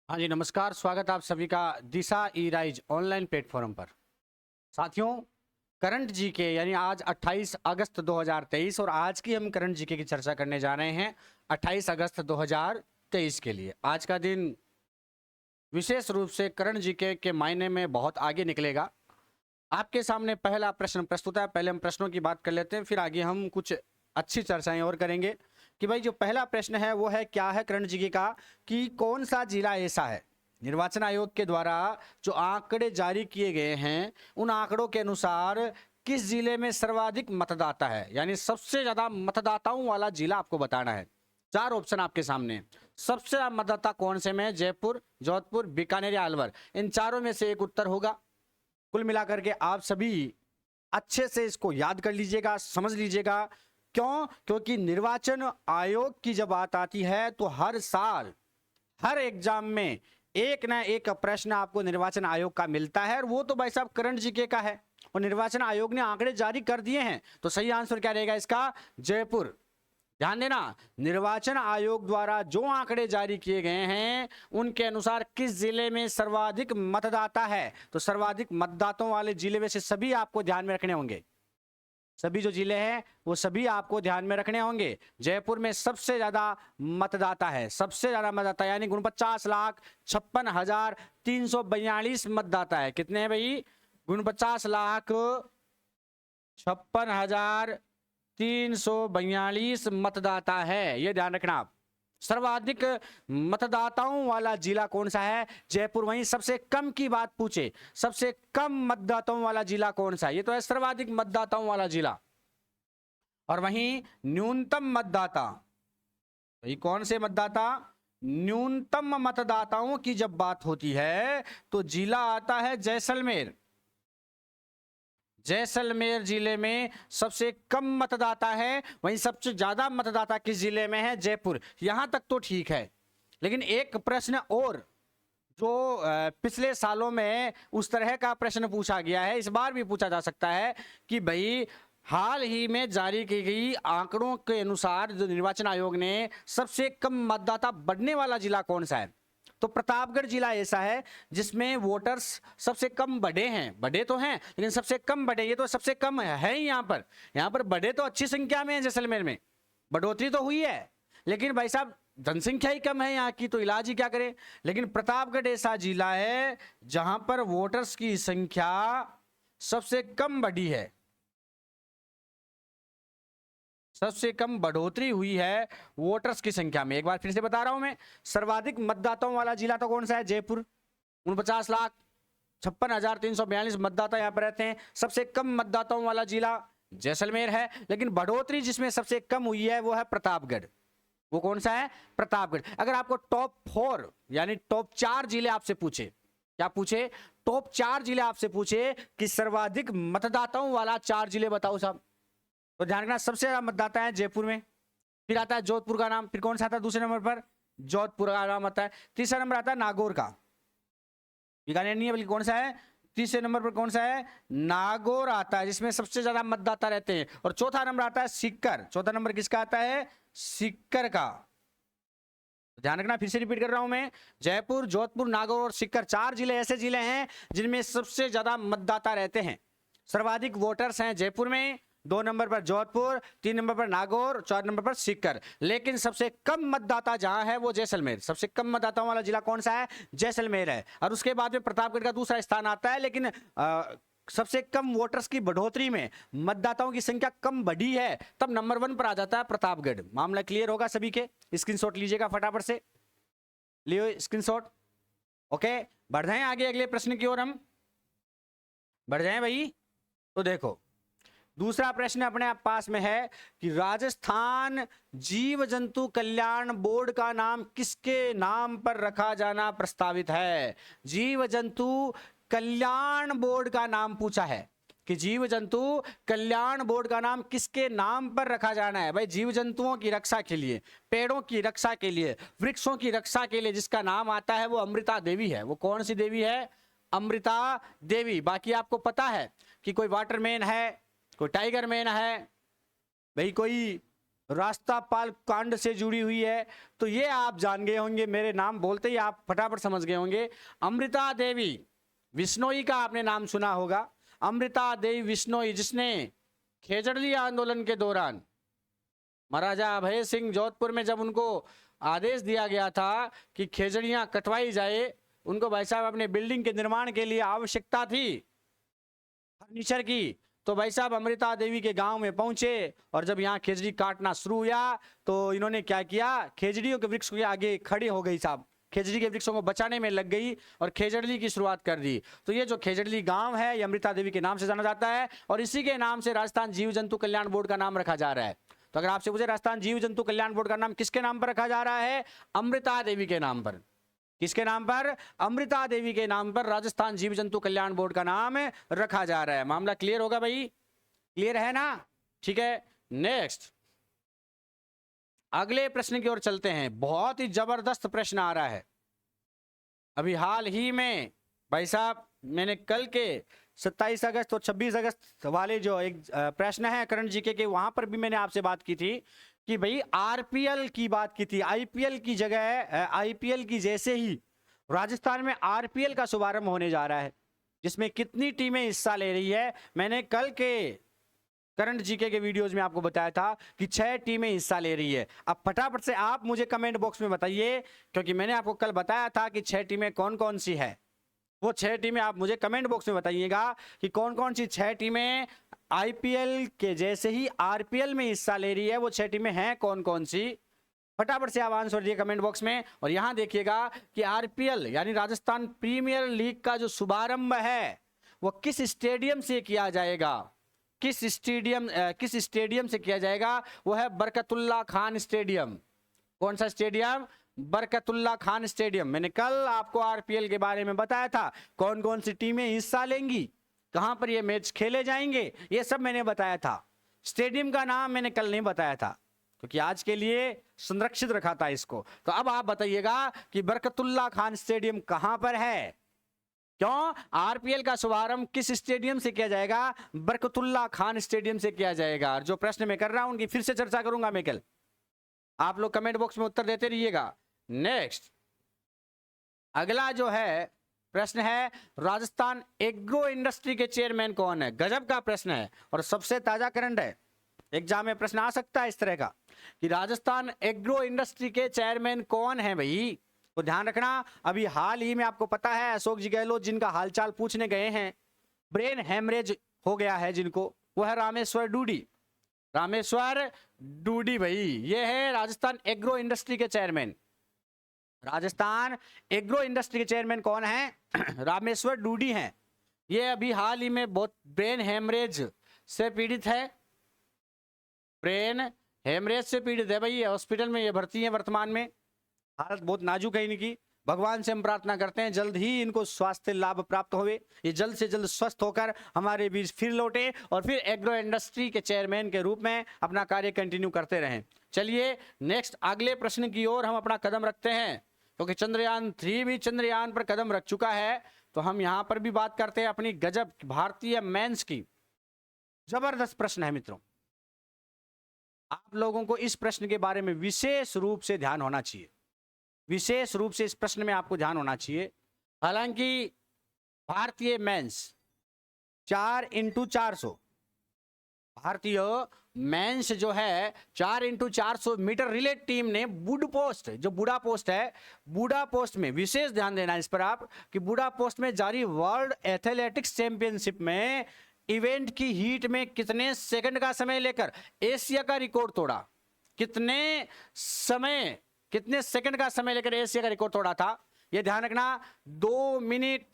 हाँ जी, नमस्कार। स्वागत आप सभी का दिशा ई राइज ऑनलाइन प्लेटफॉर्म पर। साथियों, करंट जीके यानी आज 28 अगस्त 2023 और आज की हम करंट जीके की चर्चा करने जा रहे हैं 28 अगस्त 2023 के लिए। आज का दिन विशेष रूप से करंट जीके के मायने में बहुत आगे निकलेगा। आपके सामने पहला प्रश्न प्रस्तुत है। पहले हम प्रश्नों की बात कर लेते हैं, फिर आगे हम कुछ अच्छी चर्चाएं और करेंगे कि भाई जो पहला प्रश्न है वो है, क्या है करंट जीके का कि कौन सा जिला ऐसा है निर्वाचन आयोग के द्वारा जो आंकड़े जारी किए गए हैं उन आंकड़ों के अनुसार किस जिले में सर्वाधिक मतदाता है, यानी सबसे ज्यादा मतदाताओं वाला जिला आपको बताना है। चार ऑप्शन आपके सामने। सबसे ज्यादा मतदाता कौन से में? जयपुर, जोधपुर, बीकानेर या अलवर। इन चारों में से एक उत्तर होगा। कुल मिलाकर के आप सभी अच्छे से इसको याद कर लीजिएगा, समझ लीजिएगा। क्यों? क्योंकि निर्वाचन आयोग की जब बात आती है तो हर साल हर एग्जाम में एक ना एक प्रश्न आपको निर्वाचन आयोग का मिलता है, और वो तो भाई साहब करंट जीके का है और निर्वाचन आयोग ने आंकड़े जारी कर दिए हैं। तो सही आंसर क्या रहेगा इसका? जयपुर। ध्यान देना, निर्वाचन आयोग द्वारा जो आंकड़े जारी किए गए हैं उनके अनुसार किस जिले में सर्वाधिक मतदाता है, तो सर्वाधिक मतदाताओं वाले जिले में से सभी आपको ध्यान में रखने होंगे। सभी जो जिले हैं वो सभी आपको ध्यान में रखने होंगे। जयपुर में सबसे ज्यादा मतदाता है, सबसे ज्यादा मतदाता यानी 49,56,342 मतदाता है। कितने हैं भाई? 49,56,342 मतदाता है, ये ध्यान रखना आप। सर्वाधिक मतदाताओं वाला जिला कौन सा है? जयपुर। वहीं सबसे कम की बात पूछे, सबसे कम मतदाताओं वाला जिला कौन सा है? ये तो है सर्वाधिक मतदाताओं वाला जिला। और वहीं न्यूनतम मतदाता, वही कौन से मतदाता? न्यूनतम मतदाताओं की जब बात होती है तो जिला आता है जैसलमेर। जैसलमेर जिले में सबसे कम मतदाता है। वहीं सबसे ज्यादा मतदाता किस जिले में है? जयपुर। यहां तक तो ठीक है, लेकिन एक प्रश्न और जो पिछले सालों में उस तरह का प्रश्न पूछा गया है, इस बार भी पूछा जा सकता है कि भाई हाल ही में जारी की गई आंकड़ों के अनुसार जो निर्वाचन आयोग ने सबसे कम मतदाता बढ़ने वाला जिला कौन सा है? तो प्रतापगढ़ जिला ऐसा है जिसमें वोटर्स सबसे कम बढ़े हैं। बढ़े तो हैं लेकिन सबसे कम बढ़े, ये तो सबसे कम है ही। यहाँ पर बढ़े तो अच्छी संख्या में है, जैसलमेर में बढ़ोतरी तो हुई है, लेकिन भाई साहब जनसंख्या ही कम है यहाँ की, तो इलाज ही क्या करें। लेकिन प्रतापगढ़ ऐसा जिला है जहां पर वोटर्स की संख्या सबसे कम बढ़ी है, सबसे कम बढ़ोतरी हुई है वोटर्स की संख्या में। एक बार फिर से बता रहा हूं मैं, सर्वाधिक मतदाताओं वाला जिला तो कौन सा है? जयपुर। 49,56,342 मतदाता यहां पर रहते हैं। सबसे कम मतदाताओं वाला जिला जैसलमेर है, लेकिन बढ़ोतरी जिसमें सबसे कम हुई है वो है प्रतापगढ़। वो कौन सा है? प्रतापगढ़। अगर आपको टॉप 4 यानी टॉप 4 जिले आपसे पूछे, क्या पूछे? टॉप 4 जिले आपसे पूछे कि सर्वाधिक मतदाताओं वाला 4 जिले बताओ साहब, तो ध्यान रखना सबसे ज्यादा मतदाता है जयपुर में। फिर आता है जोधपुर का नाम, फिर कौन सा आता है दूसरे नंबर पर? जोधपुर का नाम आता है। तीसरा नंबर आता है नागौर का, बीकानेर नहीं है बल्कि कौन सा है? तीसरे नंबर पर कौन सा है? नागौर आता है, जिसमें सबसे ज्यादा मतदाता रहते हैं। और चौथा नंबर आता है सीकर। चौथा नंबर किसका आता है? सीकर का। ध्यान रखना, फिर से रिपीट कर रहा हूं मैं, जयपुर, जोधपुर, नागौर और सीकर 4 जिले ऐसे जिले हैं जिनमें सबसे ज्यादा मतदाता रहते हैं। सर्वाधिक वोटर्स हैं जयपुर में, 2 नंबर पर जोधपुर, 3 नंबर पर नागौर, 4 नंबर पर सीकर। लेकिन सबसे कम मतदाता जहां है वो जैसलमेर। सबसे कम मतदाताओं वाला जिला कौन सा है? जैसलमेर है। और उसके बाद में प्रतापगढ़ का दूसरा स्थान आता है। लेकिन सबसे कम वोटर्स की बढ़ोतरी में मतदाताओं की संख्या कम बढ़ी है, तब नंबर 1 पर आ जाता है प्रतापगढ़। मामला क्लियर होगा सभी के? स्क्रीनशॉट लीजिएगा फटाफट से, लियो स्क्रीनशॉट। ओके, बढ़ जाएं आगे अगले प्रश्न की ओर, हम बढ़ जाएं भाई। तो देखो, दूसरा प्रश्न अपने आप पास में है कि राजस्थान जीव जंतु कल्याण बोर्ड का नाम किसके नाम पर रखा जाना प्रस्तावित है? जीव जंतु कल्याण बोर्ड का नाम पूछा है कि जीव जंतु कल्याण बोर्ड का नाम किसके नाम पर रखा जाना है? भाई जीव जंतुओं की रक्षा के लिए, पेड़ों की रक्षा के लिए, वृक्षों की रक्षा के लिए जिसका नाम आता है वो अमृता देवी है। वो कौन सी देवी है? अमृता देवी। बाकी आपको पता है कि कोई वाटरमैन है, कोई टाइगर मैन है, भाई कोई रास्तापाल कांड से जुड़ी हुई है। तो ये आप जान गए होंगे, मेरे नाम बोलते ही आप फटाफट समझ गए होंगे। अमृता देवी विश्नोई का आपने नाम सुना होगा। अमृता देवी विश्नोई, जिसने खेजड़ली आंदोलन के दौरान महाराजा अभय सिंह जोधपुर में जब उनको आदेश दिया गया था कि खेजड़ियां कटवाई जाए, उनको भाई साहब अपने बिल्डिंग के निर्माण के लिए आवश्यकता थी फर्नीचर की, तो भाई साहब अमृता देवी के गांव में पहुंचे और जब यहाँ खेजड़ी काटना शुरू हुआ तो इन्होंने क्या किया, खेजड़ियों के वृक्ष के आगे खड़े हो गई साहब, खेजड़ी के वृक्षों को बचाने में लग गई और खेजड़ली की शुरुआत कर दी। तो ये जो खेजड़ली गांव है ये अमृता देवी के नाम से जाना जाता है और इसी के नाम से राजस्थान जीव जंतु कल्याण बोर्ड का नाम रखा जा रहा है। तो अगर आपसे पूछे राजस्थान जीव जंतु कल्याण बोर्ड का नाम किसके नाम पर रखा जा रहा है, अमृता देवी के नाम पर। किसके नाम पर, अमृता देवी के नाम पर राजस्थान जीव जंतु कल्याण बोर्ड का नाम रखा जा रहा है। मामला क्लियर होगा भाई, क्लियर है ना, ठीक है। नेक्स्ट अगले प्रश्न की ओर चलते हैं। बहुत ही जबरदस्त प्रश्न आ रहा है। अभी हाल ही में भाई साहब मैंने कल के 27 अगस्त और 26 अगस्त वाले जो एक प्रश्न है करंट जीके के, वहां पर भी मैंने आपसे बात की थी कि भाई आरपीएल की बात की थी। आईपीएल की जगह आईपीएल की जैसे ही राजस्थान में आरपीएल का शुभारंभ होने जा रहा है, जिसमें कितनी टीमें हिस्सा ले रही है। मैंने कल के करंट जीके के वीडियोस में आपको बताया था कि 6 टीमें हिस्सा ले रही है। अब फटाफट से आप मुझे कमेंट बॉक्स में बताइए, क्योंकि मैंने आपको कल बताया था कि 6 टीमें कौन कौन सी है। वो 6 टीमें आप मुझे कमेंट बॉक्स में बताइएगा कि कौन कौन सी 6 टीमें आईपीएल के जैसे ही आरपीएल में हिस्सा ले रही है। वो 6 टीमें हैं कौन कौन सी, फटाफट से आप आंसर दिए कमेंट बॉक्स में। और यहां देखिएगा कि आरपीएल यानी राजस्थान प्रीमियर लीग का जो शुभारंभ है वो किस स्टेडियम से किया जाएगा, किस स्टेडियम से किया जाएगा। वो है बरकतुल्ला खान स्टेडियम। कौन सा स्टेडियम, बरकतुल्ला खान स्टेडियम। मैंने कल आपको आरपीएल के बारे में बताया था, कौन कौन सी टीमें हिस्सा लेंगी, कहां पर ये मैच खेले जाएंगे, ये सब मैंने बताया था। स्टेडियम का नाम मैंने कल नहीं बताया था क्योंकि आज के लिए संरक्षित रखा था इसको। तो अब आप बताइएगा कि बरकतुल्ला खान स्टेडियम कहां पर है, क्यों आरपीएल का शुभारंभ किस स्टेडियम से किया जाएगा, बरकतुल्ला खान स्टेडियम से किया जाएगा। और जो प्रश्न मैं कर रहा हूं उनकी फिर से चर्चा करूंगा मैं कल, आप लोग कमेंट बॉक्स में उत्तर देते रहिएगा। नेक्स्ट अगला जो है प्रश्न है, राजस्थान एग्रो इंडस्ट्री के चेयरमैन कौन है। गजब का प्रश्न है और सबसे ताजा करंट है, एग्जाम में प्रश्न आ सकता है इस तरह का कि राजस्थान एग्रो इंडस्ट्री के चेयरमैन कौन है भाई। तो ध्यान रखना, अभी हाल ही में आपको पता है अशोक जी गहलोत जिनका हालचाल पूछने गए हैं, ब्रेन हेमरेज हो गया है जिनको, वो है रामेश्वर डूडी। रामेश्वर डूडी भाई ये है राजस्थान एग्रो इंडस्ट्री के चेयरमैन। राजस्थान एग्रो इंडस्ट्री के चेयरमैन कौन है, रामेश्वर डूडी हैं। ये अभी हाल ही में बहुत ब्रेन हेमरेज से पीड़ित है, ब्रेन हेमरेज से पीड़ित है भाई। ये हॉस्पिटल में ये भर्ती है वर्तमान में, हालत बहुत नाजुक है इनकी। भगवान से हम प्रार्थना करते हैं जल्द ही इनको स्वास्थ्य लाभ प्राप्त होवे, ये जल्द से जल्द स्वस्थ होकर हमारे बीच फिर लौटे और फिर एग्रो इंडस्ट्री के चेयरमैन के रूप में अपना कार्य कंटिन्यू करते रहें। चलिए नेक्स्ट अगले प्रश्न की ओर हम अपना कदम रखते हैं, क्योंकि चंद्रयान 3 भी चंद्रयान पर कदम रख चुका है। तो हम यहां पर भी बात करते हैं अपनी गजब भारतीय मेंस की। जबरदस्त प्रश्न है मित्रों, आप लोगों को इस प्रश्न के बारे में विशेष रूप से ध्यान होना चाहिए, विशेष रूप से इस प्रश्न में आपको ध्यान होना चाहिए। हालांकि भारतीय मेंस 4x400, भारतीय मेंस जो है 4x400 मीटर रिले टीम ने बुडापेस्ट, जो बुडापेस्ट है, बुडापेस्ट में विशेष ध्यान देना इस पर आप कि बुडापेस्ट में जारी वर्ल्ड एथलेटिक्स चैंपियनशिप में इवेंट की हीट में कितने सेकंड का समय लेकर एशिया का रिकॉर्ड तोड़ा। कितने सेकंड का समय लेकर एशिया का रिकॉर्ड तोड़ा था, यह ध्यान रखना। 2 मिनट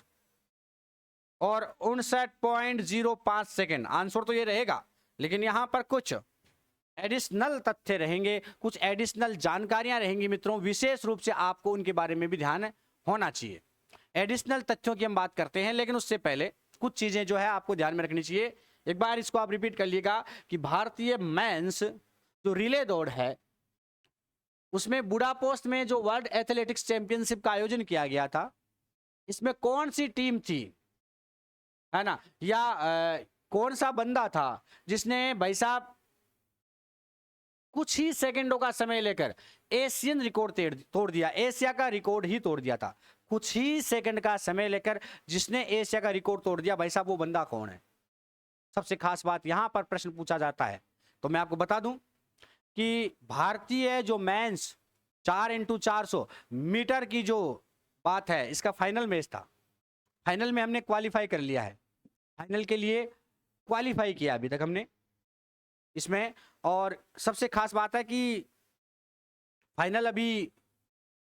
और 59.05 सेकंड। आंसर तो ये रहेगा, लेकिन यहां पर कुछ एडिशनल तथ्य रहेंगे, कुछ एडिशनल जानकारियां रहेंगी मित्रों, विशेष रूप से आपको उनके बारे में भी ध्यान होना चाहिए। एडिशनल तथ्यों की हम बात करते हैं, लेकिन उससे पहले कुछ चीजें जो है आपको ध्यान में रखनी चाहिए। एक बार इसको आप रिपीट कर लीजिएगा कि भारतीय मेंस जो रिले दौड़ है उसमें बुडापेस्ट में जो वर्ल्ड एथलेटिक्स चैंपियनशिप का आयोजन किया गया था, इसमें कौन सी टीम थी, है ना, या कौन सा बंदा था जिसने भाई साहब कुछ ही सेकंडों का समय लेकर एशियन रिकॉर्ड तोड़ दिया, एशिया का रिकॉर्ड ही तोड़ दिया था। कुछ ही सेकंड का समय लेकर जिसने एशिया का रिकॉर्ड तोड़ दिया, भाई साहब वो बंदा कौन है? सबसे खास बात यहां पर प्रश्न पूछा जाता है। तो मैं आपको बता दूं कि भारतीय जो मेंस 4x400 मीटर की जो बात है, इसका फाइनल मैच था। फाइनल में हमने क्वालिफाई कर लिया है, फाइनल के लिए क्वालिफाई किया अभी तक हमने इसमें। और सबसे खास बात है कि फाइनल अभी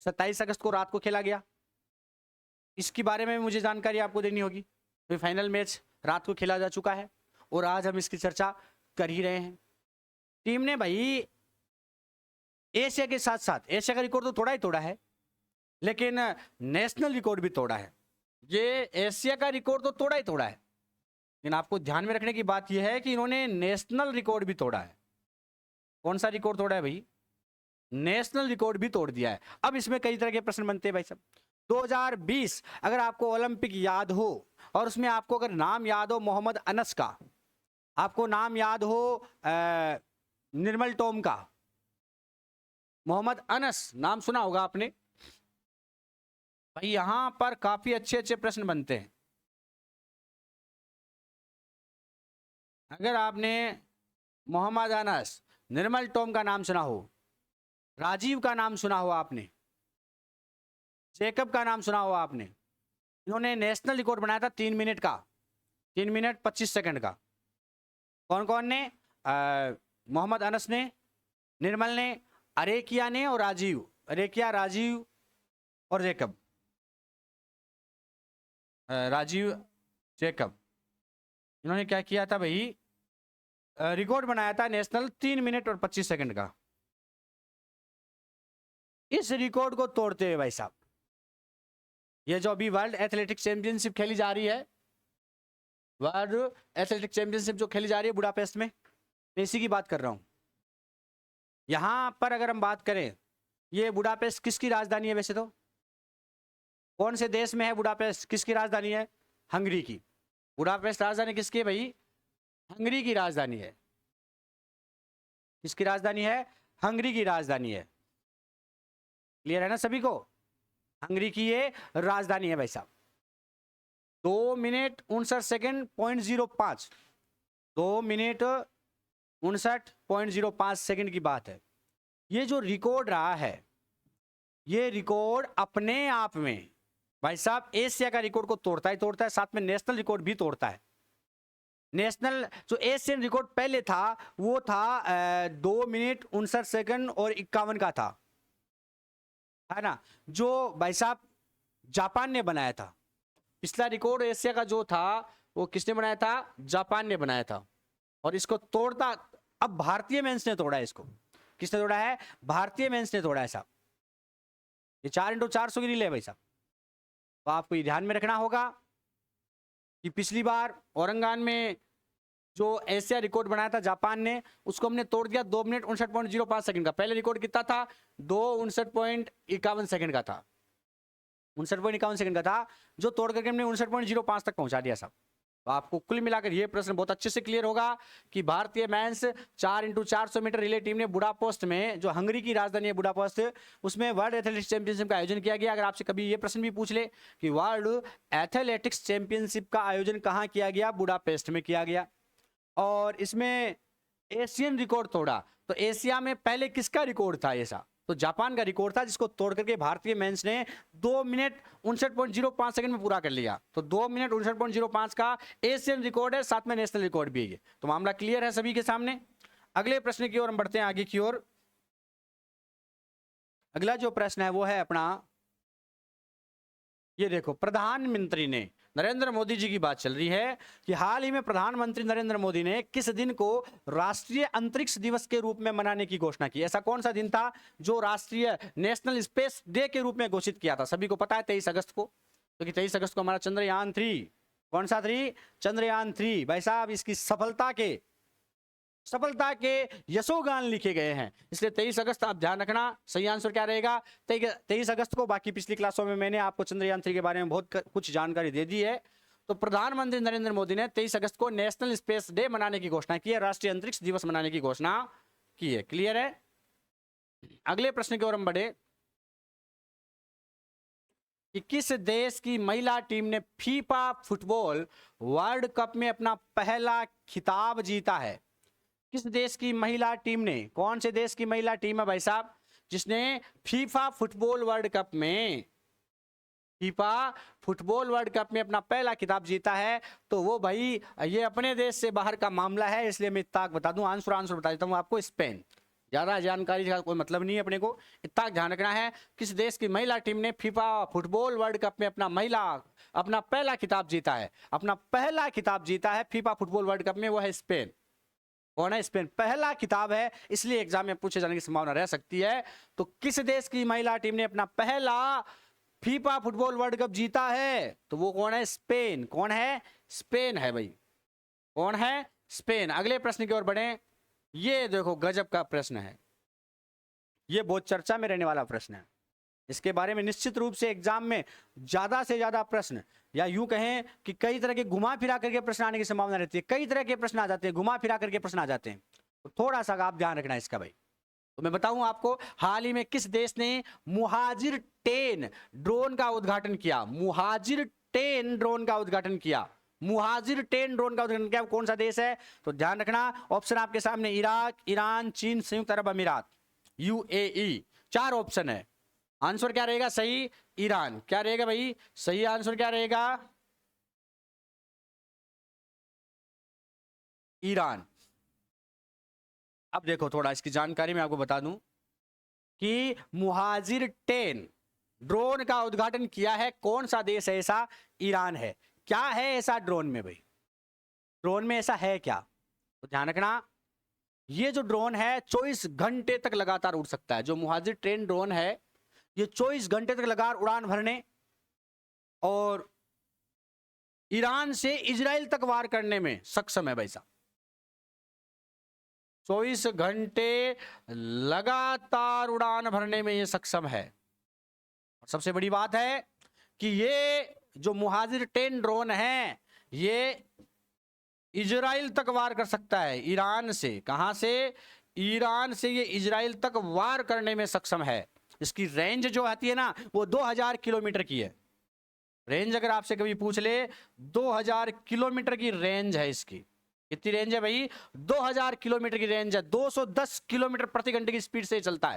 27 अगस्त को रात को खेला गया। इसके बारे में मुझे जानकारी आपको देनी होगी। तो फाइनल मैच रात को खेला जा चुका है और आज हम इसकी चर्चा कर ही रहे हैं। टीम ने भाई एशिया के साथ साथ, एशिया का रिकॉर्ड तो तोड़ा ही तोड़ा है, लेकिन नेशनल रिकॉर्ड भी तोड़ा है। ये एशिया का रिकॉर्ड तो तोड़ा ही तोड़ा है, लेकिन आपको ध्यान में रखने की बात यह है कि इन्होंने नेशनल रिकॉर्ड भी तोड़ा है। कौन सा रिकॉर्ड तोड़ा है भाई? नेशनल रिकॉर्ड भी तोड़ दिया है। अब इसमें कई तरह के प्रश्न बनते हैं भाई साहब। 2020 अगर आपको ओलंपिक याद हो और उसमें आपको अगर नाम याद हो मोहम्मद अनस का, आपको नाम याद हो निर्मल टॉम का, मोहम्मद अनस नाम सुना होगा आपने भाई। यहां पर काफी अच्छे अच्छे प्रश्न बनते हैं। अगर आपने मोहम्मद अनस, निर्मल टॉम का नाम सुना हो, राजीव का नाम सुना हो आपने, जैकब का नाम सुना हो आपने, इन्होंने नेशनल रिकॉर्ड बनाया था 3 मिनट का, 3 मिनट 25 सेकंड का। कौन कौन ने? मोहम्मद अनस ने, निर्मल ने, अरेकिया ने और राजीव, अरेकिया, राजीव और जैकब, राजीव जैकब, इन्होंने क्या किया था भाई? रिकॉर्ड बनाया था नेशनल 3 मिनट और 25 सेकंड का। इस रिकॉर्ड को तोड़ते हुए भाई साहब, ये जो अभी वर्ल्ड एथलेटिक्स चैंपियनशिप खेली जा रही है, वर्ल्ड एथलेटिक्स चैंपियनशिप जो खेली जा रही है बुडापेस्ट में, मैं इसी की बात कर रहा हूं। यहां पर अगर हम बात करें, ये बुडापेस्ट किसकी राजधानी है? वैसे तो कौन से देश में है बुडापेस्ट? किसकी राजधानी है? हंगरी की। बुडापेस्ट राजधानी किसकी है भाई? हंगरी की राजधानी है। किसकी राजधानी है? हंगरी की राजधानी है। क्लियर है ना सभी को? हंगरी की ये राजधानी है भाई साहब। 2 मिनट 59 सेकंड .05, 2 मिनट 59.05 सेकंड की बात है। ये जो रिकॉर्ड रहा है, ये रिकॉर्ड अपने आप में भाई साहब एशिया का रिकॉर्ड को तोड़ता ही तोड़ता है, साथ में नेशनल रिकॉर्ड भी तोड़ता है। नेशनल जो एशियन रिकॉर्ड पहले था वो था 2 मिनट 59 सेकंड और 51 का था, है ना, जो भाई साहब जापान ने बनाया था। पिछला रिकॉर्ड एशिया का जो था वो किसने बनाया था? जापान ने बनाया था। और इसको तोड़ता अब भारतीय मेंस ने तोड़ा है। इसको किसने तोड़ा है? भारतीय मेंस ने तोड़ा है साहब। ये 4x400 की रिले है भाई साहब। तो आपको ये ध्यान में रखना होगा कि पिछली बार औरंगाबाद में जो एशिया रिकॉर्ड बनाया था जापान ने, उसको हमने तोड़ दिया 2 मिनट 59.05 सेकंड का। पहले रिकॉर्ड कितना था? 2:59.51 सेकंड का था, 59.51 सेकंड का था, जो तोड़ करके हमने 59.05 तक पहुंचा दिया साहब। तो आपको कुल मिलाकर यह प्रश्न बहुत अच्छे से क्लियर होगा कि भारतीय men's 4x400 metre relay team ने बुडापेस्ट में, जो हंगरी की राजधानी है बुडापेस्ट, उसमें वर्ल्ड एथलेटिक्स चैंपियनशिप का आयोजन किया गया। अगर आपसे कभी ये प्रश्न भी पूछ ले कि वर्ल्ड एथलेटिक्स चैंपियनशिप का आयोजन कहाँ किया गया? बुडापेस्ट में किया गया। और इसमें एशियन रिकॉर्ड तोड़ा, तो एशिया में पहले किसका रिकॉर्ड था ऐसा? तो जापान का रिकॉर्ड था, जिसको तोड़ करके भारतीय मेंस ने 2 मिनट 59.05 सेकंड में पूरा कर लिया। तो 2 मिनट 59.05 का एशियन रिकॉर्ड है, साथ में नेशनल रिकॉर्ड भी है। तो मामला क्लियर है सभी के सामने। अगले प्रश्न की ओर हम बढ़ते हैं, आगे की ओर। अगला जो प्रश्न है वो है अपना, ये देखो, प्रधानमंत्री ने, नरेंद्र मोदी जी की बात चल रही है कि हाल ही में प्रधानमंत्री नरेंद्र मोदी ने किस दिन को राष्ट्रीय अंतरिक्ष दिवस के रूप में मनाने की घोषणा की? ऐसा कौन सा दिन था जो राष्ट्रीय नेशनल स्पेस डे के रूप में घोषित किया था? सभी को पता है 23 अगस्त को, क्योंकि 23 अगस्त को हमारा चंद्रयान 3, कौन सा 3? चंद्रयान 3 भाई साहब, इसकी सफलता के यशोगान लिखे गए हैं। इसलिए 23 अगस्त आप ध्यान रखना, सही आंसर क्या रहेगा? 23 अगस्त को। बाकी पिछली क्लासों में मैंने आपको चंद्रयान 3 के बारे में बहुत कुछ जानकारी दे दी है। तो प्रधानमंत्री नरेंद्र मोदी ने 23 अगस्त को नेशनल स्पेस डे मनाने की घोषणा की है, राष्ट्रीय अंतरिक्ष दिवस मनाने की घोषणा की है। क्लियर है? अगले प्रश्न की ओर हम बढ़े कि किस देश की महिला टीम ने फीफा फुटबॉल वर्ल्ड कप में अपना पहला खिताब जीता है? किस देश की महिला टीम ने, कौन से देश की महिला टीम है भाई साहब जिसने फीफा फुटबॉल वर्ल्ड कप में, फीफा फुटबॉल वर्ल्ड कप में अपना पहला खिताब जीता है? तो वो भाई ये अपने देश से बाहर का मामला है, इसलिए मैं इतना बता दूं, आंसर बता देता हूं आपको, स्पेन। ज्यादा जानकारी का कोई मतलब नहीं है अपने को, इतना ध्यान रखना है। किस देश की महिला टीम ने फीफा फुटबॉल वर्ल्ड कप में अपना पहला खिताब जीता है? अपना पहला खिताब जीता है फीफा फुटबॉल वर्ल्ड कप में, वो है स्पेन। कौन है? स्पेन। पहला खिताब है, इसलिए एग्जाम में पूछे जाने की संभावना रह सकती है। तो किस देश की महिला टीम ने अपना पहला फीफा फुटबॉल वर्ल्ड कप जीता है? तो वो कौन है? स्पेन। कौन है? स्पेन है भाई। कौन है? स्पेन। अगले प्रश्न की ओर बढ़े। ये देखो गजब का प्रश्न है, ये बहुत चर्चा में रहने वाला प्रश्न है। इसके बारे में निश्चित रूप से एग्जाम में ज्यादा से ज्यादा प्रश्न, या यूं कहें कि कई तरह के घुमा फिरा करके प्रश्न आने की संभावना रहती है। कई तरह के प्रश्न आ जाते हैं, घुमा फिरा करके प्रश्न आ जाते हैं, तो थोड़ा सा आप ध्यान रखना इसका भाई। तो मैं बताऊं आपको, हाल ही में किस देश ने मुहाजिर 10 ड्रोन का उद्घाटन किया? मुहाजिर 10 ड्रोन का उद्घाटन किया। मुहाजिर 10 ड्रोन का उद्घाटन किया, कौन सा देश है? तो ध्यान रखना, ऑप्शन आपके सामने, इराक, ईरान, चीन, संयुक्त अरब अमीरात, यूएई। 4 ऑप्शन है। आंसर क्या रहेगा सही? ईरान। क्या रहेगा भाई सही आंसर? क्या रहेगा? ईरान। अब देखो थोड़ा इसकी जानकारी मैं आपको बता दूं कि मुहाजिर 10 ड्रोन का उद्घाटन किया है, कौन सा देश है ऐसा? ईरान है। क्या है ऐसा ड्रोन में भाई? ड्रोन में ऐसा है क्या? तो ध्यान रखना, ये जो ड्रोन है 24 घंटे तक लगातार उड़ सकता है। जो मुहाजिर 10 ड्रोन है, ये 24 घंटे तक लगातार उड़ान भरने और ईरान से इजराइल तक वार करने में सक्षम है भाई साहब। 24 घंटे लगातार उड़ान भरने में ये सक्षम है। और सबसे बड़ी बात है कि ये जो मुहाजिर 10 ड्रोन है, ये इजराइल तक वार कर सकता है। ईरान से, कहां से? ईरान से ये इजराइल तक वार करने में सक्षम है। इसकी रेंज जो आती है ना, वो 2000 किलोमीटर की है। रेंज अगर आपसे कभी पूछ ले, 2000 किलोमीटर की रेंज है इसकी। कितनी रेंज है भाई? 2000 किलोमीटर की रेंज है। 210 किलोमीटर प्रति घंटे की स्पीड से चलता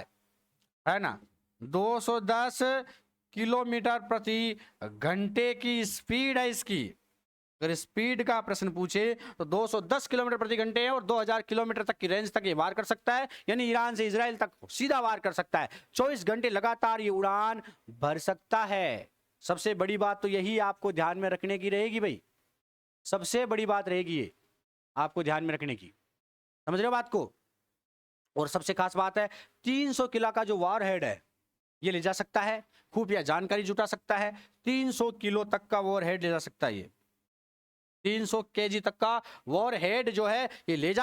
है ना? 210 किलोमीटर प्रति घंटे की स्पीड है इसकी। अगर स्पीड का प्रश्न पूछे तो 210 किलोमीटर प्रति घंटे है और 2000 किलोमीटर तक की रेंज तक ये वार कर सकता है, यानी ईरान से इजराइल तक सीधा वार कर सकता है। 24 घंटे लगातार ये उड़ान भर सकता है। सबसे बड़ी बात तो यही आपको ध्यान में रखने की रहेगी भाई, सबसे बड़ी बात रहेगी ये आपको ध्यान में रखने की। समझ रहे हो बात को? और सबसे खास बात है, 300 किलो का जो वॉर हेड है ये ले जा सकता है, खुफिया जानकारी जुटा सकता है। 300 किलो तक का वॉर हेड ले जा सकता है ये। 300 केजी तक का वॉर हेड जो है ये ले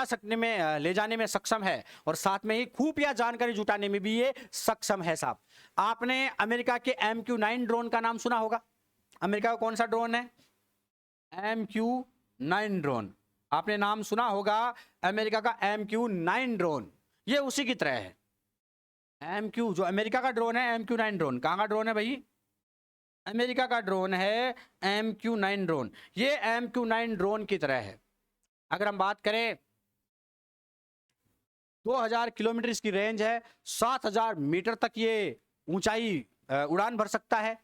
जाने में सक्षम है, और साथ में ही खुफिया जानकारी जुटाने में भी ये सक्षम है साहब। आपने अमेरिका के MQ-9 ड्रोन का नाम सुना होगा। अमेरिका का कौन सा ड्रोन है? MQ-9 drone. आपने नाम सुना होगा अमेरिका का MQ-9 ड्रोन। ये उसी की तरह है। MQ जो अमेरिका का ड्रोन है, MQ-9 ड्रोन कहां का ड्रोन है भाई? अमेरिका का ड्रोन है MQ-9 ड्रोन। ये MQ-9 ड्रोन की तरह है। अगर हम बात करें, 2000 किलोमीटर इसकी रेंज है, 7000 मीटर तक ये ऊंचाई उड़ान भर सकता है।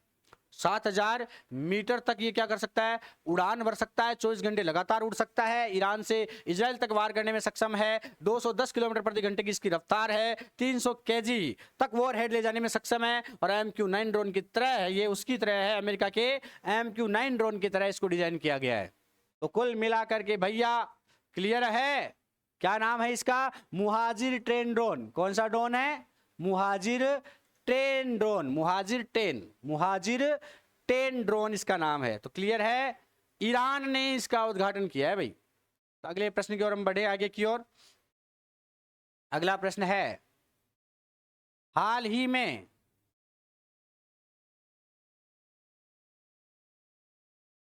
7000 मीटर तक ये क्या कर सकता है? उड़ान भर सकता है। 24 घंटे लगातार उड़ सकता है। ईरान से इजराइल तक वार करने में सक्षम है। 210 किलोमीटर प्रति घंटे की इसकी रफ्तार है। 300 केजी तक वॉर हेड ले जाने में सक्षम है। और MQ-9 ड्रोन की तरह है, ये उसकी तरह है, अमेरिका के MQ-9 ड्रोन की तरह इसको डिजाइन किया गया है। तो कुल मिलाकर के भैया क्लियर है? क्या नाम है इसका? मुहाजिर 10 ड्रोन। कौन सा ड्रोन है? मुहाजिर 10 ड्रोन। मुहाजिर 10 ड्रोन इसका नाम है। तो क्लियर है, ईरान ने इसका उद्घाटन किया है भाई। तो अगले प्रश्न की ओर हम बढ़े, आगे की ओर। अगला प्रश्न है, हाल ही में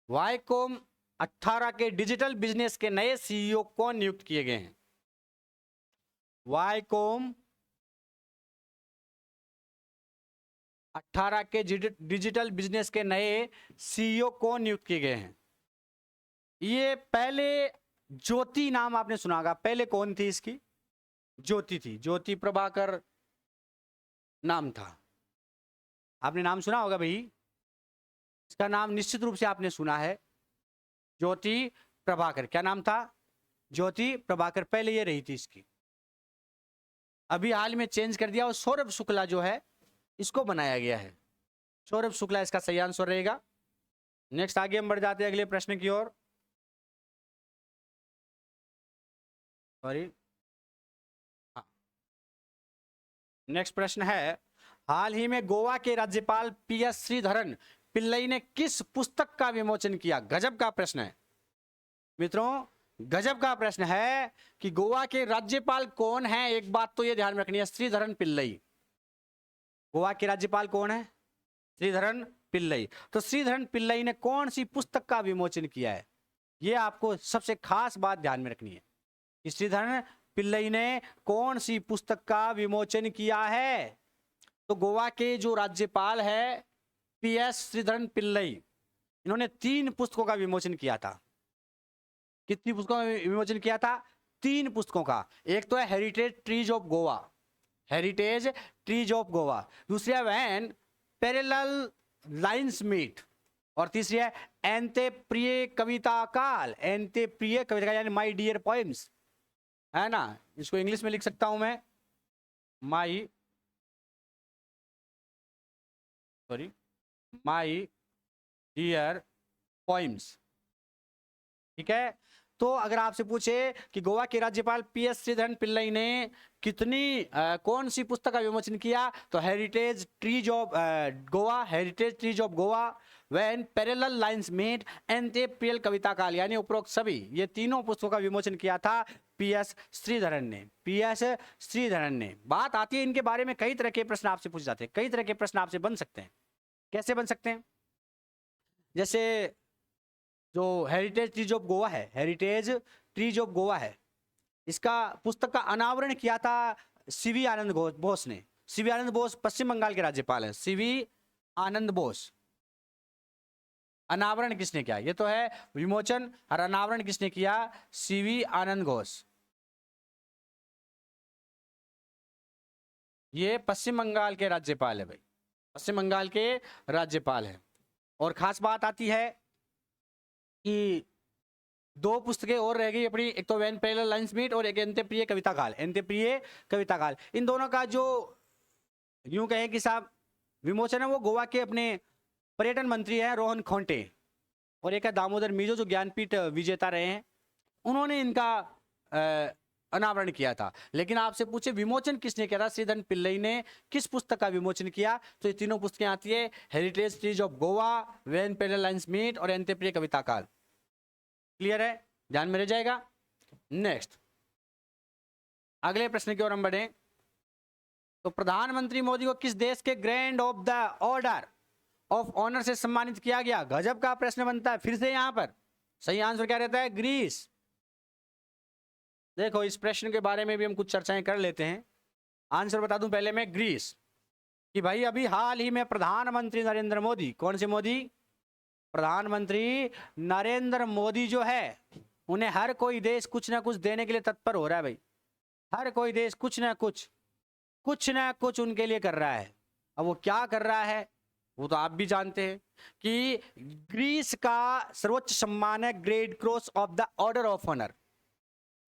वाईकॉम 18 के डिजिटल बिजनेस के नए CEO कौन नियुक्त किए गए हैं? वाईकॉम 18 के डिजिटल बिजनेस के नए सीईओ कौन नियुक्त किए गए हैं? ये पहले ज्योति नाम आपने सुना होगा, पहले कौन थी इसकी? ज्योति थी, ज्योति प्रभाकर नाम था। आपने नाम सुना होगा भाई, इसका नाम निश्चित रूप से आपने सुना है, ज्योति प्रभाकर। क्या नाम था? ज्योति प्रभाकर, पहले ये रही थी इसकी, अभी हाल में चेंज कर दिया और सौरभ शुक्ला जो है इसको बनाया गया है। सौरभ शुक्ला इसका सही आंसर रहेगा। नेक्स्ट आगे हम बढ़ जाते हैं अगले प्रश्न की ओर। सॉरी, नेक्स्ट प्रश्न है, हाल ही में गोवा के राज्यपाल पीएस श्रीधरन पिल्लई ने किस पुस्तक का विमोचन किया? गजब का प्रश्न है मित्रों, गजब का प्रश्न है कि गोवा के राज्यपाल कौन है। एक बात तो ये ध्यान में रखनी है, श्रीधरन पिल्लई। गोवा के राज्यपाल कौन है? श्रीधरन पिल्लई। तो श्रीधरन पिल्लई ने कौन सी पुस्तक का विमोचन किया है, ये आपको सबसे खास बात ध्यान में रखनी है। श्रीधरन पिल्लई ने कौन सी पुस्तक का विमोचन किया है? तो गोवा के जो राज्यपाल है पीएस श्रीधरन पिल्लई, इन्होंने 3 पुस्तकों का विमोचन किया था। कितनी पुस्तकों का विमोचन किया था? 3 पुस्तकों का। एक तो है heritage trees of Goa, heritage trees of Goa. दूसरी है व्हेन पैरेलल लाइन्स मीट, और तीसरी है एंते प्रिय कविता काल, एंते प्रिय कविता काल यानी माय डियर पोएम्स, है ना। इसको इंग्लिश में लिख सकता हूं मैं, माय डियर पोएम्स। ठीक है, तो अगर आपसे पूछे कि गोवा के राज्यपाल पीएस श्रीधरन पिल्लई ने कितनी कौन सी पुस्तक का विमोचन किया, तो heritage trees of Goa, heritage trees of Goa, when parallel lines meet, एंते प्रिय कविता काल, यानी उपरोक्त सभी ये तीनों पुस्तकों का विमोचन किया था पीएस श्रीधरन ने, पीएस श्रीधरन ने। बात आती है इनके बारे में, कई तरह के प्रश्न आपसे पूछे जाते हैं, कई तरह के प्रश्न आपसे बन सकते हैं। कैसे बन सकते हैं? जैसे जो हेरिटेज ट्रीज ऑफ गोवा है, हेरिटेज ट्रीज ऑफ गोवा है, इसका पुस्तक का अनावरण किया था सीवी आनंद बोस ने। सीवी आनंद बोस पश्चिम बंगाल के राज्यपाल हैं, सीवी आनंद बोस। अनावरण किसने किया? ये तो है विमोचन, और अनावरण किसने किया? सीवी आनंद घोष। ये पश्चिम बंगाल के राज्यपाल है भाई, पश्चिम बंगाल के राज्यपाल हैं। और खास बात आती है कि 2 पुस्तकें और रह गई अपनी, एक तो व्हेन पैरेलल लाइन्स मीट और एक एंते प्रिय कविता काल, एंते प्रिय कविता काल। इन दोनों का जो यूं कहें कि साहब विमोचन है वो गोवा के अपने पर्यटन मंत्री हैं रोहन खोंटे, और एक है दामोदर मीजो जो ज्ञानपीठ विजेता रहे हैं, उन्होंने इनका अनावरण किया था। लेकिन आपसे पूछे विमोचन किसने किया था, श्रीधरन पिल्लई ने किस पुस्तक का विमोचन किया, तो ये तीनों पुस्तकें आती है heritage trees of Goa, when parallel lines meet और एंते प्रिय कविता काल। क्लियर है, ध्यान में रह जाएगा। नेक्स्ट अगले प्रश्न की ओर हम बढ़े, तो प्रधानमंत्री मोदी को किस देश के grand of the order of honour से सम्मानित किया गया? गजब का प्रश्न बनता है फिर से यहां पर। सही आंसर क्या रहता है? ग्रीस। देखो इस प्रश्न के बारे में भी हम कुछ चर्चाएं कर लेते हैं। आंसर बता दूं पहले मैं, ग्रीस। कि भाई अभी हाल ही में प्रधानमंत्री नरेंद्र मोदी, कौन से मोदी? प्रधानमंत्री नरेंद्र मोदी जो है, उन्हें हर कोई देश कुछ ना कुछ देने के लिए तत्पर हो रहा है भाई। हर कोई देश कुछ ना कुछ उनके लिए कर रहा है। अब वो क्या कर रहा है वो तो आप भी जानते हैं कि ग्रीस का सर्वोच्च सम्मान है grade cross of the order of honour.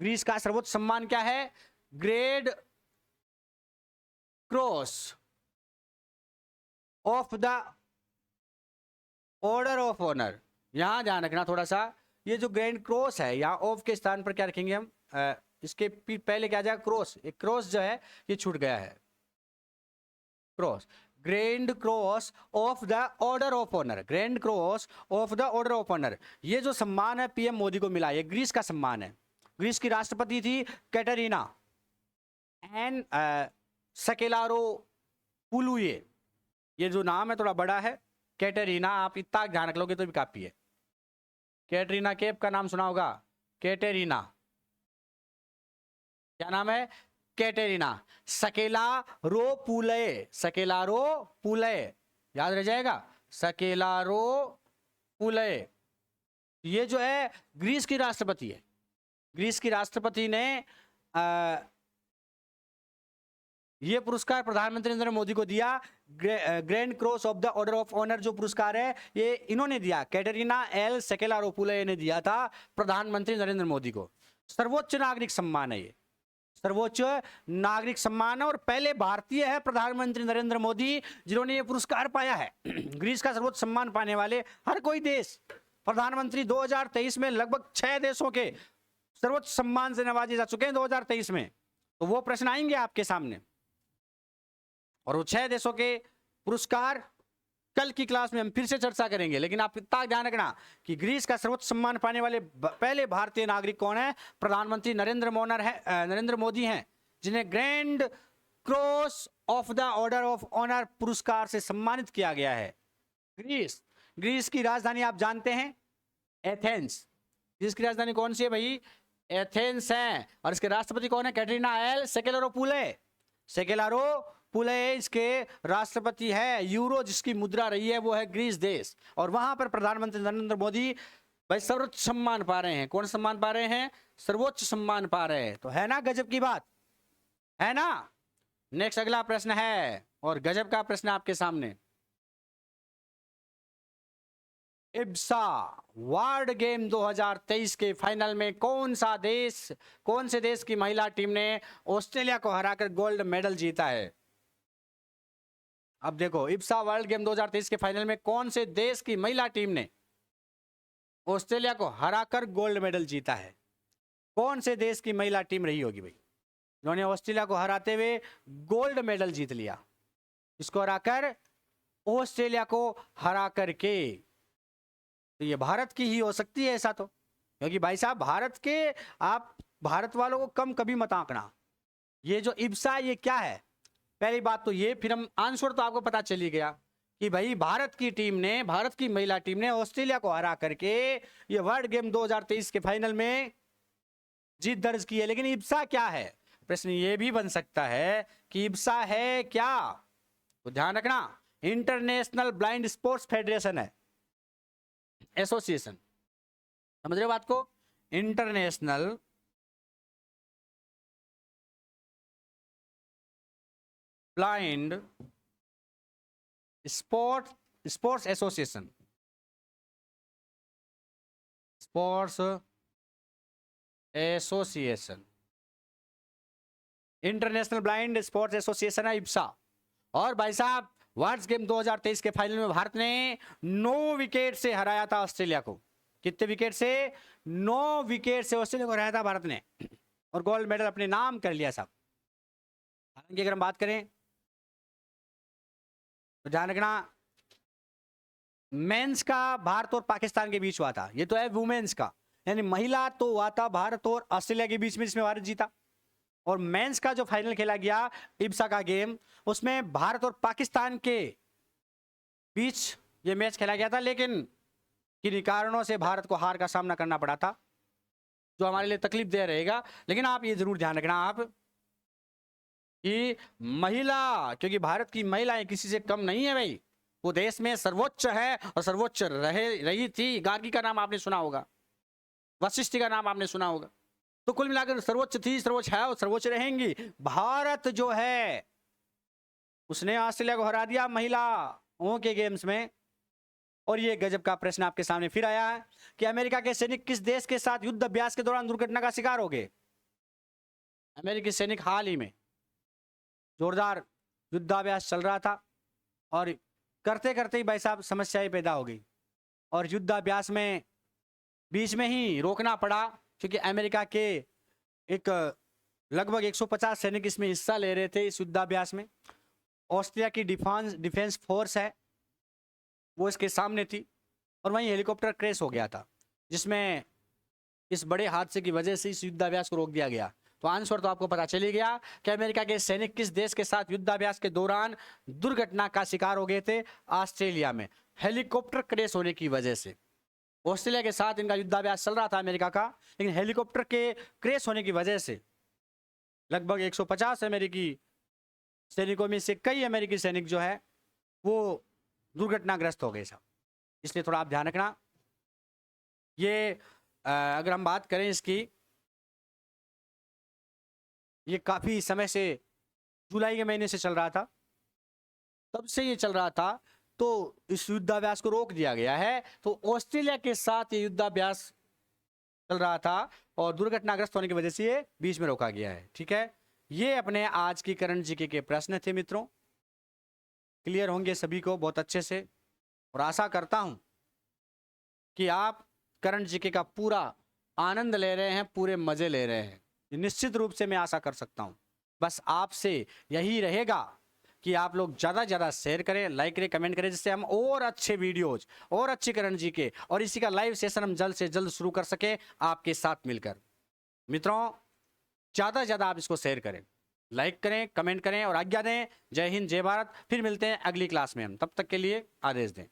Greece का सर्वोच्च सम्मान क्या है? Grade cross of the order of honour. यहां ध्यान रखना थोड़ा सा, ये जो ग्रैंड क्रॉस है यहाँ ऑफ के स्थान पर क्या रखेंगे हम, इसके पहले क्या जाएगा? क्रॉस। एक क्रॉस जो है ये छूट गया है, cross. Grand cross of the order of honour, grand cross of the order of honour. ये जो सम्मान है पीएम मोदी को मिला, ये ग्रीस का सम्मान है। ग्रीस की राष्ट्रपति थी कैटरीना एन सकेलारोपुलू। ये जो नाम है थोड़ा बड़ा है, कैटरीना, आप इतना ध्यान रख लोगे तो भी काफी है। कैटरीना कैफ का नाम सुना होगा, कैटरीना। क्या नाम है? कैटेरिना सकेलारोपुले, सकेलारोपुले, याद रह जाएगा, सकेलारोपुले। ये जो है ग्रीस की राष्ट्रपति है। ग्रीस की राष्ट्रपति ने ये पुरस्कार प्रधानमंत्री नरेंद्र मोदी को दिया। Grand cross of the order of honour जो पुरस्कार है ये इन्होंने दिया, कैटरीना एल सकेलारोपुले ने दिया था प्रधानमंत्री नरेंद्र मोदी को। सर्वोच्च नागरिक सम्मान है ये, सर्वोच्च नागरिक सम्मान है, और पहले भारतीय है प्रधानमंत्री नरेंद्र मोदी जिन्होंने ये पुरस्कार पाया है। ग्रीस का सर्वोच्च सम्मान पाने वाले हर कोई देश प्रधानमंत्री 2023 में लगभग 6 देशों के सर्वोच्च सम्मान से नवाजे जा चुके हैं 2023 में। तो वो प्रश्न आएंगे आपके सामने, और वो 6 देशों के पुरस्कार कल की क्लास में हम फिर से चर्चा करेंगे। लेकिन आप इतना ध्यान रखना कि ग्रीस का सर्वोच्च सम्मान पाने वाले पहले भारतीय नागरिक कौन है? प्रधानमंत्री नरेंद्र मोदी हैं, जिन्हें grand cross of the order of honour पुरस्कार से सम्मानित किया गया है। ग्रीस की राजधानी आप जानते हैं एथेंस। ग्रीस की राजधानी कौन सी है भाई? एथेंस है। और इसके राष्ट्रपति कौन है? कैटरीना एल सकेलारोपुले। सकेलारोपुले इसके राष्ट्रपति है। यूरो जिसकी मुद्रा रही है वो है ग्रीस देश, और वहां पर प्रधानमंत्री नरेंद्र मोदी भाई सर्वोच्च सम्मान पा रहे हैं। कौन सम्मान पा रहे हैं? सर्वोच्च सम्मान पा रहे हैं। तो है ना गजब की बात, है ना? नेक्स्ट अगला प्रश्न है, और गजब का प्रश्न आपके सामने। इब्सा वर्ल्ड गेम 2023 के फाइनल में कौन से देश की महिला टीम ने ऑस्ट्रेलिया को हराकर गोल्ड मेडल जीता है? अब देखो, इब्सा वर्ल्ड गेम 2023 के फाइनल में कौन से देश की महिला टीम ने ऑस्ट्रेलिया को हराकर गोल्ड मेडल जीता है? कौन से देश की महिला टीम रही होगी भाई जिन्होंने ऑस्ट्रेलिया को हराते हुए गोल्ड मेडल जीत लिया? इसको हराकर, ऑस्ट्रेलिया को हरा करके। तो ये भारत की ही हो सकती है ऐसा, तो क्योंकि भाई साहब आप भारत वालों को कम कभी मत आंकना। ये जो इब्सा ये क्या है? पहली बात तो ये, फिर हम आंसर तो आपको पता चल ही गया कि भाई भारत की महिला टीम ने ऑस्ट्रेलिया को हरा करके ये वर्ल्ड गेम 2023 के फाइनल में जीत दर्ज की है। लेकिन इब्सा क्या है? प्रश्न ये भी बन सकता है कि इब्सा है क्या? तो ध्यान रखना, इंटरनेशनल ब्लाइंड स्पोर्ट्स फेडरेशन है, एसोसिएशन। समझ रहे हो बात को? International blind sports association, sports association, international blind sports association है इब्सा। और भाई साहब वर्ल्ड गेम 2023 के फाइनल में भारत ने 9 विकेट से हराया था ऑस्ट्रेलिया को। कितने विकेट से? 9 विकेट से ऑस्ट्रेलिया को हराया था भारत ने, और गोल्ड मेडल अपने नाम कर लिया साहब। हालांकि अगर हम बात करें तो ध्यान रखना, मेंस का भारत और पाकिस्तान के बीच हुआ था, ये तो है वुमेन्स का, यानी महिला तो हुआ था भारत और ऑस्ट्रेलिया के बीच में, जिसमें भारत जीता। और मेंस का जो फाइनल खेला गया इब्सा का गेम, उसमें भारत और पाकिस्तान के बीच ये मैच खेला गया था, लेकिन किन्हीं कारणों से भारत को हार का सामना करना पड़ा था, जो हमारे लिए तकलीफ दे रहेगा। लेकिन आप ये जरूर ध्यान रखना आप कि महिला, क्योंकि भारत की महिलाएं किसी से कम नहीं है भाई, वो देश में सर्वोच्च है और सर्वोच्च रही थी। गार्गी का नाम आपने सुना होगा, वशिष्ठ का नाम आपने सुना होगा। तो कुल मिलाकर सर्वोच्च थी, सर्वोच्च है और सर्वोच्च रहेंगी। भारत जो है उसने ऑस्ट्रेलिया को हरा दिया महिलाओं के गेम्स में। और ये गजब का प्रश्न आपके सामने फिर आया है कि अमेरिका के सैनिक किस देश के साथ युद्ध अभ्यास के दौरान दुर्घटना का शिकार हो गए? अमेरिकी सैनिक हाल ही में जोरदार युद्धाभ्यास चल रहा था, और करते करते ही भाई साहब समस्याएं पैदा हो गई, और युद्धाभ्यास में बीच में ही रोकना पड़ा, क्योंकि अमेरिका के एक लगभग 150 सैनिक इसमें हिस्सा ले रहे थे इस युद्धाभ्यास में। ऑस्ट्रेलिया की डिफेंस फोर्स है वो इसके सामने थी, और वहीं हेलीकॉप्टर क्रैश हो गया था, जिसमें इस बड़े हादसे की वजह से इस युद्धाभ्यास को रोक दिया गया। तो आंसर तो आपको पता चल ही गया कि अमेरिका के सैनिक किस देश के साथ युद्धाभ्यास के दौरान दुर्घटना का शिकार हो गए थे? ऑस्ट्रेलिया में, हेलीकॉप्टर क्रैश होने की वजह से। ऑस्ट्रेलिया के साथ इनका युद्धाभ्यास चल रहा था अमेरिका का, लेकिन हेलीकॉप्टर के क्रैश होने की वजह से लगभग 150 अमेरिकी सैनिकों में से कई अमेरिकी सैनिक जो है वो दुर्घटनाग्रस्त हो गए साहब। इसलिए थोड़ा आप ध्यान रखना। ये अगर हम बात करें इसकी, ये काफ़ी समय से जुलाई के महीने से चल रहा था, तब से ये चल रहा था। तो इस युद्धाभ्यास को रोक दिया गया है। तो ऑस्ट्रेलिया के साथ ये युद्धाभ्यास चल रहा था और दुर्घटनाग्रस्त होने की वजह से ये बीच में रोका गया है। ठीक है, ये अपने आज की करंट जीके के प्रश्न थे मित्रों। क्लियर होंगे सभी को बहुत अच्छे से, और आशा करता हूं कि आप करंट जीके का पूरा आनंद ले रहे हैं, पूरे मजे ले रहे हैं। निश्चित रूप से मैं आशा कर सकता हूं। बस आपसे यही रहेगा कि आप लोग ज़्यादा से ज़्यादा शेयर करें, लाइक करें, कमेंट करें, जिससे हम और अच्छे वीडियोज और अच्छी करंट जीके और इसी का लाइव सेशन हम जल्द से जल्द शुरू कर सके आपके साथ मिलकर। मित्रों, ज़्यादा से ज़्यादा आप इसको शेयर करें, लाइक करें, कमेंट करें और आज्ञा दें। जय हिंद, जय भारत। फिर मिलते हैं अगली क्लास में हम, तब तक के लिए आदेश दें।